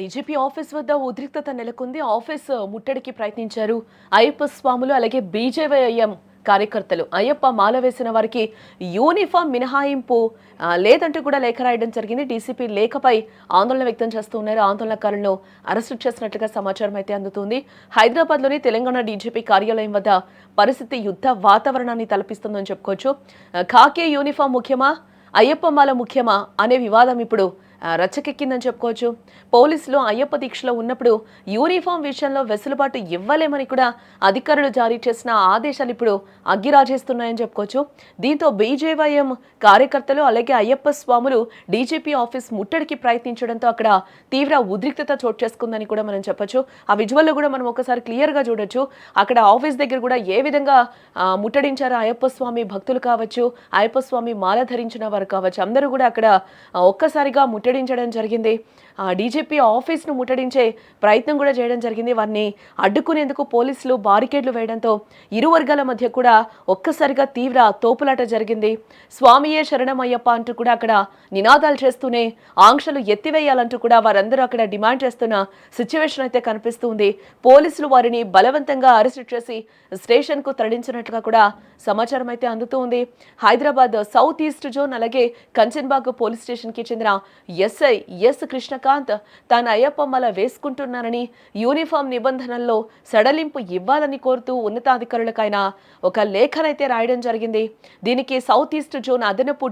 DGP office వద్ద ఉద్రిక్తత నెలకొంది. ఆఫీస్ ముట్టడికి ప్రయత్నించారు అయ్యప్ప స్వాములు, అలాగే బీజేవైఎం కార్యకర్తలు. అయ్యప్ప మాల వేసిన వారికి యూనిఫామ్ మినహాయింపు లేదంటూ కూడా లేఖ రాయడం జరిగింది. డీసీపీ లేఖపై ఆందోళన వ్యక్తం చేస్తున్నారు. ఆందోళనకారులను అరెస్టు చేసినట్లుగా సమాచారం అయితే అందుతుంది. హైదరాబాద్లోని తెలంగాణ డీజీపీ కార్యాలయం వద్ద పరిస్థితి యుద్ధ వాతావరణాన్ని తలపిస్తుందని చెప్పుకోవచ్చు. ఖాకీ యూనిఫామ్ ముఖ్యమా, అయ్యప్ప మాల ముఖ్యమా అనే వివాదం ఇప్పుడు రచ్చకెక్కిందని చెప్పుకోవచ్చు. పోలీసులు అయ్యప్ప దీక్షలో ఉన్నప్పుడు యూనిఫామ్ విషయంలో వెసులుబాటు ఇవ్వలేమని కూడా అధికారులు జారీ చేసిన ఆదేశాలు ఇప్పుడు అగ్గిరాజేస్తున్నాయని చెప్పుకోవచ్చు. దీంతో బీజేవైఎం కార్యకర్తలు అలాగే అయ్యప్ప స్వాములు డీజీపీ ఆఫీస్ ముట్టడికి ప్రయత్నించడంతో అక్కడ తీవ్ర ఉద్రిక్తత చోటు చేసుకుందని కూడా మనం చెప్పొచ్చు. ఆ విజువల్లో కూడా మనం ఒకసారి క్లియర్గా చూడొచ్చు. అక్కడ ఆఫీస్ దగ్గర కూడా ఏ విధంగా ముట్టడించారో అయ్యప్ప స్వామి భక్తులు కావచ్చు, అయ్యప్ప స్వామి మాల ధరించిన వారు కావచ్చు, అందరూ కూడా అక్కడ ఒక్కసారిగా ముట్టడించడం జరిగింది. డీజీపీ ఆఫీస్ను ముట్టడించే ప్రయత్నం కూడా చేయడం జరిగింది. వారిని అడ్డుకునేందుకు పోలీసులు బారికేడ్లు వేయడంతో ఇరు వర్గాల మధ్య కూడా ఒక్కసారిగా తీవ్ర తోపులాట జరిగింది. స్వామియే శరణమయ్యప్ప అంటూ కూడా అక్కడ నినాదాలు చేస్తూనే ఆంక్షలు ఎత్తివేయాలంటూ కూడా వారందరూ అక్కడ డిమాండ్ చేస్తున్న సిచ్యువేషన్ అయితే కనిపిస్తుంది. పోలీసులు వారిని బలవంతంగా అరెస్టు చేసి స్టేషన్కు తరలించినట్లుగా కూడా సమాచారం అయితే అందుతూ ఉంది. హైదరాబాద్ సౌత్ ఈస్ట్ జోన్ అలాగే కంచన్బాగ్ పోలీస్ స్టేషన్కి చెందిన ఎస్ఐ ఎస్ కృష్ణకాంత్ తాను అయ్యప్ప మాల వేసుకుంటున్నానని, యూనిఫామ్ నిబంధనల్లో సడలింపు ఇవ్వాలని కోరుతూ ఉన్నతాధికారులకు ఆయన ఒక లేఖనైతే రాయడం జరిగింది. దీనికి సౌత్ ఈస్ట్ జోన్ అదనపు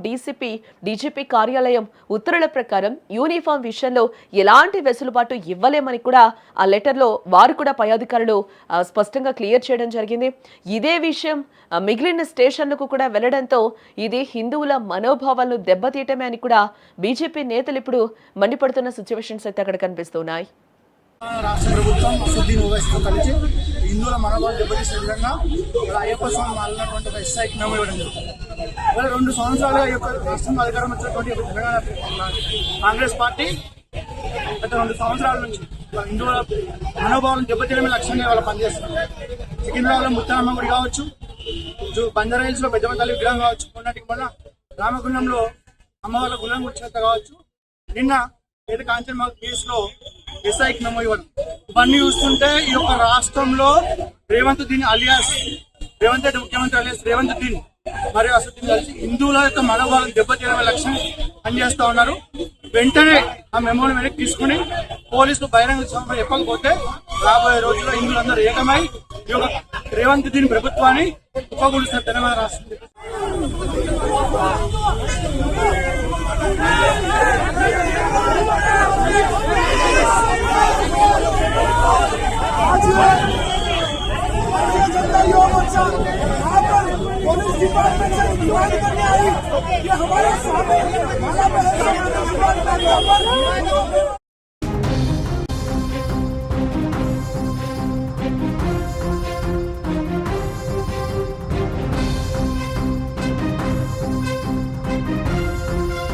డీజీపీ కార్యాలయం ఉత్తర్వుల ప్రకారం యూనిఫామ్ విషయంలో ఎలాంటి వెసులుబాటు ఇవ్వలేమని కూడా ఆ లెటర్లో వారు కూడా పై అధికారులు స్పష్టంగా క్లియర్ చేయడం జరిగింది. ఇదే విషయం మిగిలిన స్టేషన్లకు కూడా వెళ్లడంతో ఇది హిందువుల మనోభావాలను దెబ్బతీయటమే అని కూడా బీజేపీ నేతలు ఇప్పుడు మండిపడుతున్న సిచ్యువేషన్స్ అయితే అక్కడ కనిపిస్తున్నాయి. రాష్ట్ర ప్రభుత్వం అసదుద్దీన్ ఓవైసీతో కలిసి హిందువుల మనోభావాలు దెబ్బతీసే విధంగా అయ్యప్ప స్వామి మాలినటువంటి ఒక ఎస్ఐకి మెమో ఇవ్వడం జరుగుతుంది. 2 సంవత్సరాలుగా ఈ యొక్క రాష్ట్రంలో అధికారం వచ్చినటువంటి కాంగ్రెస్ పార్టీ గత 2 సంవత్సరాల నుంచి హిందువుల మనోభావాలను దెబ్బతీయడమే లక్ష్యంగా వాళ్ళు పనిచేస్తున్నారు. సికింద్రాబాద్లో ముత్తారమ్మ గుడి కావచ్చు, బంజారా హిల్స్ లో పెద్దమ్మ తల్లి విగ్రహం కావచ్చు, మొన్నటికి మొన్న రామగుండంలో అమ్మవాళ్ళ గుళ్ళం గుర్చినంత కావచ్చు, నిన్న ఏదో కాంచన్బాగ్ కేసులో ఎస్ఐకి మెమో ఇవ్వడం, ఇవన్నీ చూస్తుంటే ఈ యొక్క రాష్ట్రంలో రేవంత్ దీన్ అలియాస్ రేవంత్ రెడ్డి ముఖ్యమంత్రి అలియాస్ రేవంత్ దీన్ మరియు అసదుద్దీన్ కలిసి హిందువుల యొక్క మనోభావాలను దెబ్బతీయడమే లక్ష్యం పనిచేస్తా ఉన్నారు. వెంటనే ఆ మెమోని వెనక్కి తీసుకుని పోలీసులు బహిరంగ చెప్పకపోతే రాబోయే రోజుల్లో హిందువులందరూ ఏకమై ఈ యొక్క రేవంత్ దీన్ ప్రభుత్వాన్ని ఉపకూలుస్తారు తెలంగాణ రాష్ట్రం. पुलिस डिपार्टमेंट से डिमांड करने आई कि हमारे सामने